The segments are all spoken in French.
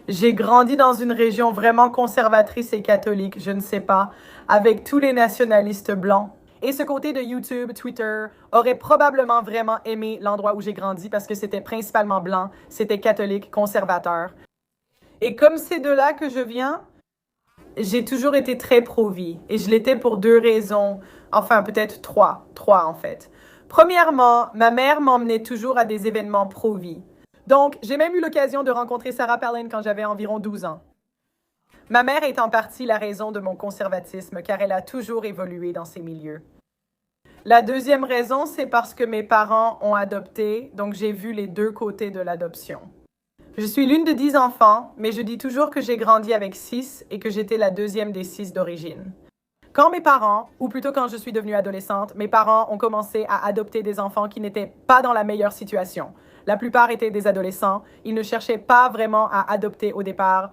J'ai grandi dans une région vraiment conservatrice et catholique, je ne sais pas, avec tous les nationalistes blancs. Et ce côté de YouTube, Twitter, aurait probablement vraiment aimé l'endroit où j'ai grandi parce que c'était principalement blanc, c'était catholique, conservateur. Et comme c'est de là que je viens, j'ai toujours été très pro-vie. Et je l'étais pour deux raisons, enfin peut-être trois en fait. Premièrement, ma mère m'emmenait toujours à des événements pro-vie. Donc, j'ai même eu l'occasion de rencontrer Sarah Palin quand j'avais environ 12 ans. Ma mère est en partie la raison de mon conservatisme, car elle a toujours évolué dans ces milieux. La deuxième raison, c'est parce que mes parents ont adopté, donc j'ai vu les deux côtés de l'adoption. Je suis l'une de 10 enfants, mais je dis toujours que j'ai grandi avec 6 et que j'étais la deuxième des 6 d'origine. Quand mes parents, ou plutôt quand je suis devenue adolescente, mes parents ont commencé à adopter des enfants qui n'étaient pas dans la meilleure situation. La plupart étaient des adolescents, ils ne cherchaient pas vraiment à adopter au départ.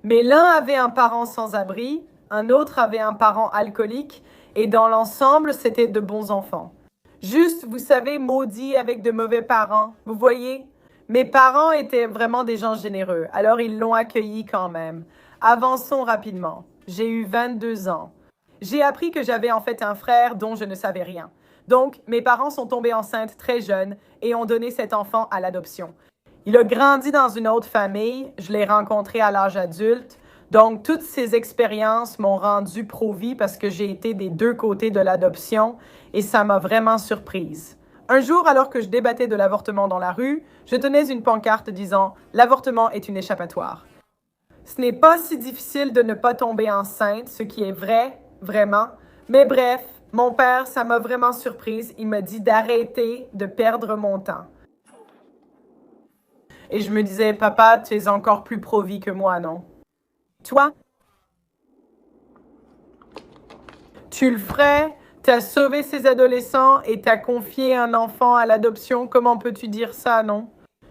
Mais l'un avait un parent sans abri, un autre avait un parent alcoolique, et dans l'ensemble, c'était de bons enfants. Juste, vous savez, maudits avec de mauvais parents, vous voyez? Mes parents étaient vraiment des gens généreux, alors ils l'ont accueilli quand même. Avançons rapidement. J'ai eu 22 ans. J'ai appris que j'avais en fait un frère dont je ne savais rien. Donc, mes parents sont tombés enceintes très jeunes et ont donné cet enfant à l'adoption. Il a grandi dans une autre famille, je l'ai rencontré à l'âge adulte. Donc, toutes ces expériences m'ont rendu pro-vie parce que j'ai été des deux côtés de l'adoption et ça m'a vraiment surprise. Un jour, alors que je débattais de l'avortement dans la rue, je tenais une pancarte disant « L'avortement est une échappatoire ». Ce n'est pas si difficile de ne pas tomber enceinte, ce qui est vrai, vraiment. Mais bref, mon père, ça m'a vraiment surprise. Il m'a dit d'arrêter de perdre mon temps. Et je me disais, papa, tu es encore plus pro-vie que moi, non? Toi, tu le ferais? T'as sauvé ces adolescents et t'as confié un enfant à l'adoption. Comment peux-tu dire ça, non?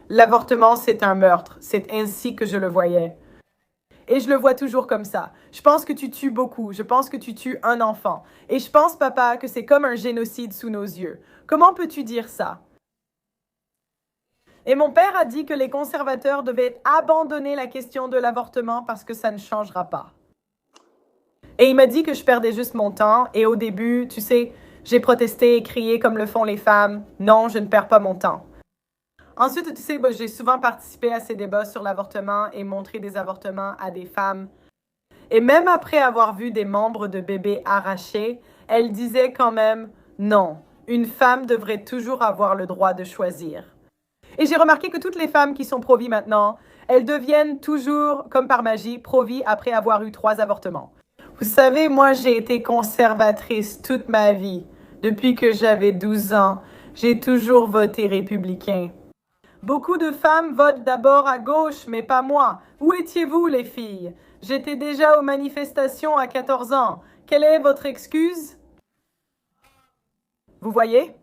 L'avortement, c'est un meurtre. C'est ainsi que je le voyais. Et je le vois toujours comme ça. Je pense que tu tues beaucoup. Je pense que tu tues un enfant. Et je pense, papa, que c'est comme un génocide sous nos yeux. Comment peux-tu dire ça? Et mon père a dit que les conservateurs devaient abandonner la question de l'avortement parce que ça ne changera pas. Et il m'a dit que je perdais juste mon temps. Et au début, tu sais, j'ai protesté et crié comme le font les femmes. Non, je ne perds pas mon temps. Ensuite, tu sais, j'ai souvent participé à ces débats sur l'avortement et montré des avortements à des femmes. Et même après avoir vu des membres de bébés arrachés, elles disaient quand même non, une femme devrait toujours avoir le droit de choisir. Et j'ai remarqué que toutes les femmes qui sont pro-vie maintenant, elles deviennent toujours, comme par magie, pro-vie après avoir eu 3 avortements. Vous savez, moi, j'ai été conservatrice toute ma vie. Depuis que j'avais 12 ans, j'ai toujours voté républicain. Beaucoup de femmes votent d'abord à gauche, mais pas moi. Où étiez-vous, les filles? J'étais déjà aux manifestations à 14 ans. Quelle est votre excuse? Vous voyez?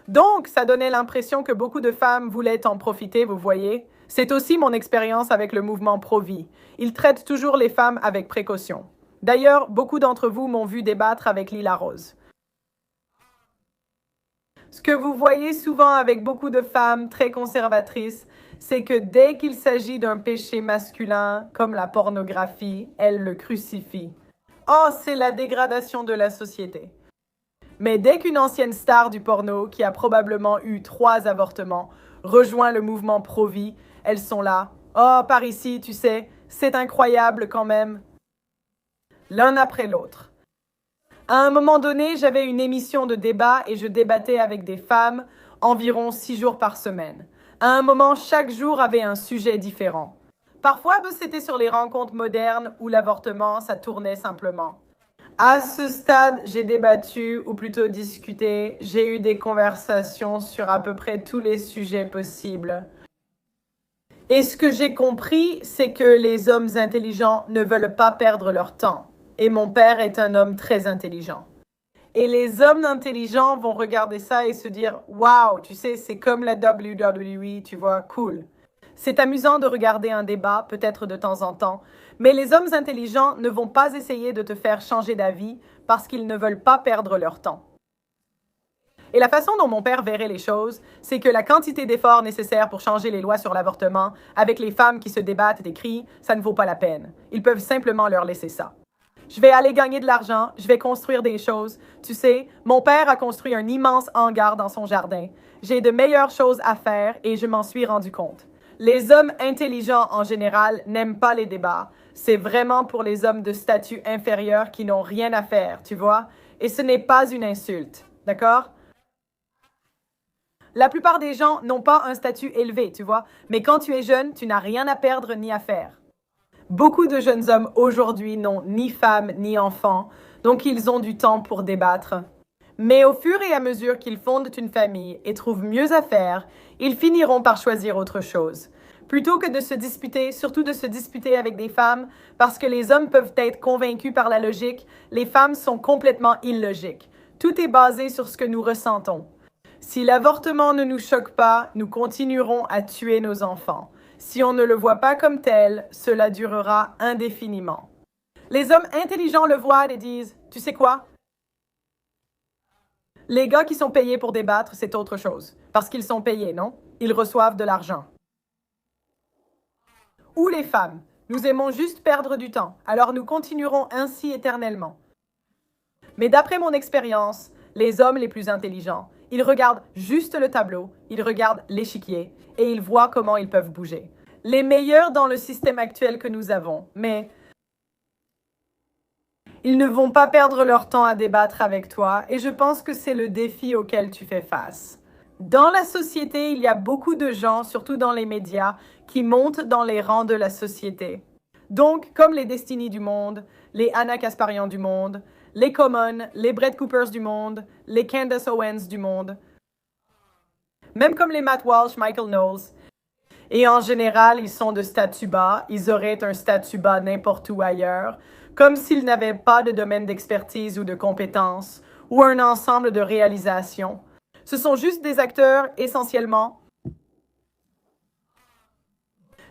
Donc, ça donnait l'impression que beaucoup de femmes voulaient en profiter, vous voyez? C'est aussi mon expérience avec le mouvement pro-vie. Ils traitent toujours les femmes avec précaution. D'ailleurs, beaucoup d'entre vous m'ont vu débattre avec Lila Rose. Ce que vous voyez souvent avec beaucoup de femmes très conservatrices, c'est que dès qu'il s'agit d'un péché masculin, comme la pornographie, elles le crucifient. Oh, c'est la dégradation de la société. Mais dès qu'une ancienne star du porno, qui a probablement eu 3 avortements, rejoint le mouvement pro-vie, elles sont là. Oh, par ici, tu sais, c'est incroyable quand même. L'un après l'autre. À un moment donné, j'avais une émission de débat et je débattais avec des femmes environ 6 jours par semaine. À un moment, chaque jour avait un sujet différent. Parfois, c'était sur les rencontres modernes ou l'avortement, ça tournait simplement. À ce stade, j'ai débattu, ou plutôt discuté, j'ai eu des conversations sur à peu près tous les sujets possibles. Et ce que j'ai compris, c'est que les hommes intelligents ne veulent pas perdre leur temps. Et mon père est un homme très intelligent. Et les hommes intelligents vont regarder ça et se dire « Wow, tu sais, c'est comme la WWE, tu vois, cool ». C'est amusant de regarder un débat, peut-être de temps en temps, mais les hommes intelligents ne vont pas essayer de te faire changer d'avis parce qu'ils ne veulent pas perdre leur temps. Et la façon dont mon père verrait les choses, c'est que la quantité d'efforts nécessaires pour changer les lois sur l'avortement, avec les femmes qui se débattent et crient, ça ne vaut pas la peine. Ils peuvent simplement leur laisser ça. Je vais aller gagner de l'argent, je vais construire des choses. Tu sais, mon père a construit un immense hangar dans son jardin. J'ai de meilleures choses à faire et je m'en suis rendu compte. Les hommes intelligents en général n'aiment pas les débats. C'est vraiment pour les hommes de statut inférieur qui n'ont rien à faire, tu vois? Et ce n'est pas une insulte, d'accord? La plupart des gens n'ont pas un statut élevé, tu vois? Mais quand tu es jeune, tu n'as rien à perdre ni à faire. Beaucoup de jeunes hommes aujourd'hui n'ont ni femme ni enfant, donc ils ont du temps pour débattre. Mais au fur et à mesure qu'ils fondent une famille et trouvent mieux à faire, ils finiront par choisir autre chose. Plutôt que de se disputer, surtout de se disputer avec des femmes, parce que les hommes peuvent être convaincus par la logique, les femmes sont complètement illogiques. Tout est basé sur ce que nous ressentons. Si l'avortement ne nous choque pas, nous continuerons à tuer nos enfants. Si on ne le voit pas comme tel, cela durera indéfiniment. Les hommes intelligents le voient et disent, tu sais quoi? Les gars qui sont payés pour débattre, c'est autre chose. Parce qu'ils sont payés, non? Ils reçoivent de l'argent. Ou les femmes. Nous aimons juste perdre du temps, alors nous continuerons ainsi éternellement. Mais d'après mon expérience, les hommes les plus intelligents, ils regardent juste le tableau, ils regardent l'échiquier et ils voient comment ils peuvent bouger. Les meilleurs dans le système actuel que nous avons, mais ils ne vont pas perdre leur temps à débattre avec toi et je pense que c'est le défi auquel tu fais face. Dans la société, il y a beaucoup de gens, surtout dans les médias, qui montent dans les rangs de la société. Donc, comme les Destiny du monde, les Anna Kasparian du monde, les Common, les Brett Coopers du monde, les Candace Owens du monde, même comme les Matt Walsh, Michael Knowles. Et en général, ils sont de statut bas, ils auraient un statut bas n'importe où ailleurs, comme s'ils n'avaient pas de domaine d'expertise ou de compétences, ou un ensemble de réalisations. Ce sont juste des acteurs, essentiellement.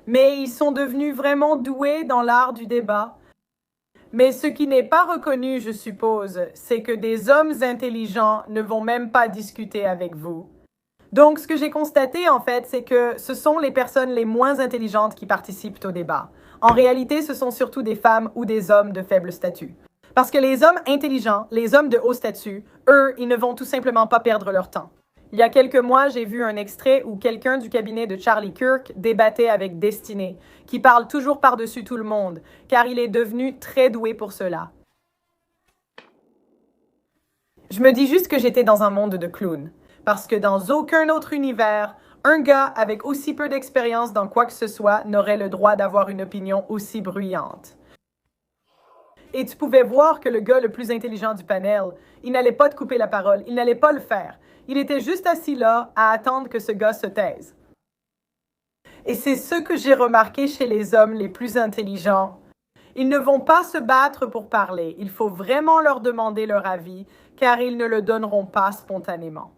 Mais ils sont devenus vraiment doués dans l'art du débat. Mais ce qui n'est pas reconnu, je suppose, c'est que des hommes intelligents ne vont même pas discuter avec vous. Donc, ce que j'ai constaté, en fait, c'est que ce sont les personnes les moins intelligentes qui participent au débat. En réalité, ce sont surtout des femmes ou des hommes de faible statut. Parce que les hommes intelligents, les hommes de haut statut, eux, ils ne vont tout simplement pas perdre leur temps. Il y a quelques mois, j'ai vu un extrait où quelqu'un du cabinet de Charlie Kirk débattait avec Destiny, qui parle toujours par-dessus tout le monde, car il est devenu très doué pour cela. Je me dis juste que j'étais dans un monde de clowns, parce que dans aucun autre univers, un gars avec aussi peu d'expérience dans quoi que ce soit n'aurait le droit d'avoir une opinion aussi bruyante. Et tu pouvais voir que le gars le plus intelligent du panel, il n'allait pas te couper la parole, il n'allait pas le faire. Il était juste assis là à attendre que ce gars se taise. Et c'est ce que j'ai remarqué chez les hommes les plus intelligents. Ils ne vont pas se battre pour parler. Il faut vraiment leur demander leur avis, car ils ne le donneront pas spontanément.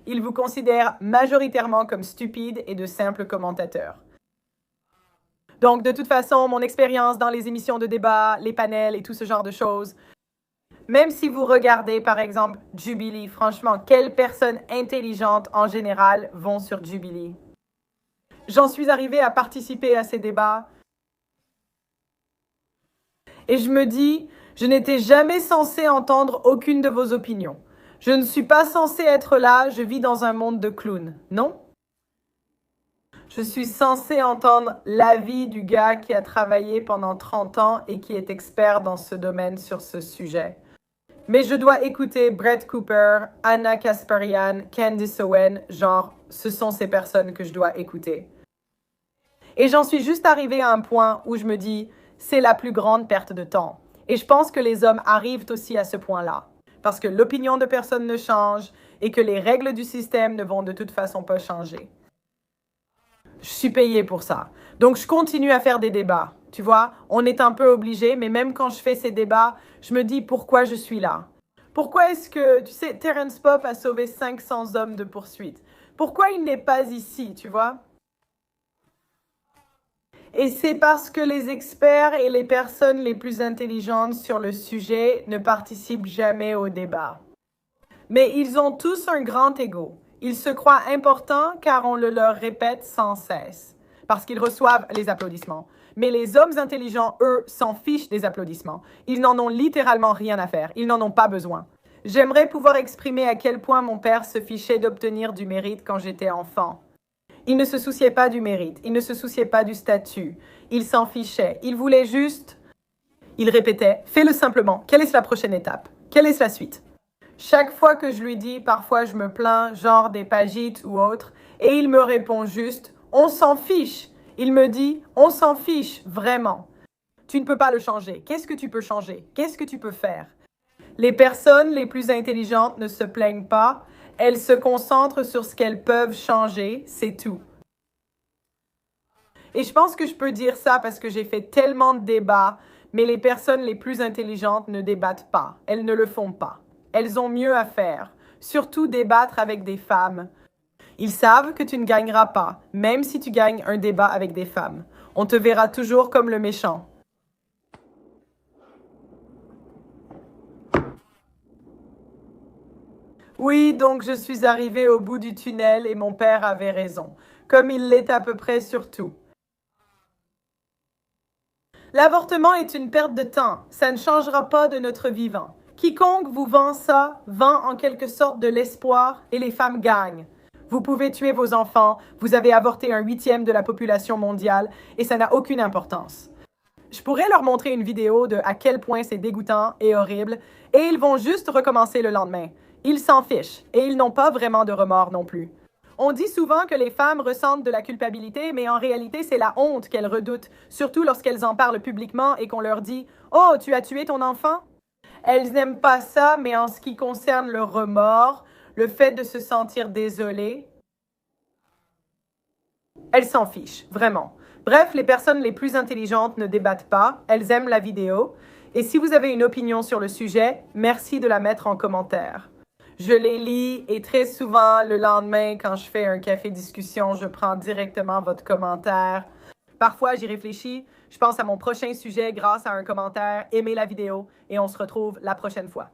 Ils vous considèrent majoritairement comme stupides et de simples commentateurs. Donc, de toute façon, mon expérience dans les émissions de débat, les panels et tout ce genre de choses, même si vous regardez, par exemple, Jubilee, franchement, quelles personnes intelligentes en général vont sur Jubilee? J'en suis arrivée à participer à ces débats et je me dis, je n'étais jamais censée entendre aucune de vos opinions. Je ne suis pas censée être là, je vis dans un monde de clowns, non? Je suis censée entendre l'avis du gars qui a travaillé pendant 30 ans et qui est expert dans ce domaine sur ce sujet. Mais je dois écouter Brett Cooper, Anna Kasparian, Candace Owens, genre, ce sont ces personnes que je dois écouter. Et j'en suis juste arrivée à un point où je me dis, c'est la plus grande perte de temps. Et je pense que les hommes arrivent aussi à ce point-là. Parce que l'opinion de personne ne change et que les règles du système ne vont de toute façon pas changer. Je suis payée pour ça. Donc, je continue à faire des débats. Tu vois, on est un peu obligé, mais même quand je fais ces débats, je me dis pourquoi je suis là. Pourquoi est-ce que, tu sais, Terence Pope a sauvé 500 hommes de poursuite? Pourquoi il n'est pas ici, tu vois? Et c'est parce que les experts et les personnes les plus intelligentes sur le sujet ne participent jamais au débat. Mais ils ont tous un grand ego. Ils se croient importants car on le leur répète sans cesse, parce qu'ils reçoivent les applaudissements. Mais les hommes intelligents, eux, s'en fichent des applaudissements. Ils n'en ont littéralement rien à faire. Ils n'en ont pas besoin. J'aimerais pouvoir exprimer à quel point mon père se fichait d'obtenir du mérite quand j'étais enfant. Il ne se souciait pas du mérite, il ne se souciait pas du statut, il s'en fichait, il voulait juste... Il répétait, fais-le simplement, quelle est la prochaine étape? Quelle est la suite? Chaque fois que je lui dis, parfois je me plains, genre des pagites ou autre, et il me répond juste, on s'en fiche. Il me dit, on s'en fiche, vraiment. Tu ne peux pas le changer. Qu'est-ce que tu peux changer? Qu'est-ce que tu peux faire? Les personnes les plus intelligentes ne se plaignent pas, elles se concentrent sur ce qu'elles peuvent changer, c'est tout. Et je pense que je peux dire ça parce que j'ai fait tellement de débats, mais les personnes les plus intelligentes ne débattent pas, elles ne le font pas. Elles ont mieux à faire, surtout débattre avec des femmes. Ils savent que tu ne gagneras pas, même si tu gagnes un débat avec des femmes. On te verra toujours comme le méchant. Oui, donc je suis arrivée au bout du tunnel et mon père avait raison, comme il l'est à peu près sur tout. L'avortement est une perte de temps, ça ne changera pas de notre vivant. Quiconque vous vend ça vend en quelque sorte de l'espoir et les femmes gagnent. Vous pouvez tuer vos enfants, vous avez avorté 1/8 de la population mondiale et ça n'a aucune importance. Je pourrais leur montrer une vidéo de à quel point c'est dégoûtant et horrible et ils vont juste recommencer le lendemain. Ils s'en fichent et ils n'ont pas vraiment de remords non plus. On dit souvent que les femmes ressentent de la culpabilité, mais en réalité, c'est la honte qu'elles redoutent, surtout lorsqu'elles en parlent publiquement et qu'on leur dit « Oh, tu as tué ton enfant ?» Elles n'aiment pas ça, mais en ce qui concerne le remords, le fait de se sentir désolée, elles s'en fichent, vraiment. Bref, les personnes les plus intelligentes ne débattent pas, elles aiment la vidéo. Et si vous avez une opinion sur le sujet, merci de la mettre en commentaire. Je les lis et très souvent, le lendemain, quand je fais un café discussion, je prends directement votre commentaire. Parfois, j'y réfléchis. Je pense à mon prochain sujet grâce à un commentaire. Aimez la vidéo et on se retrouve la prochaine fois.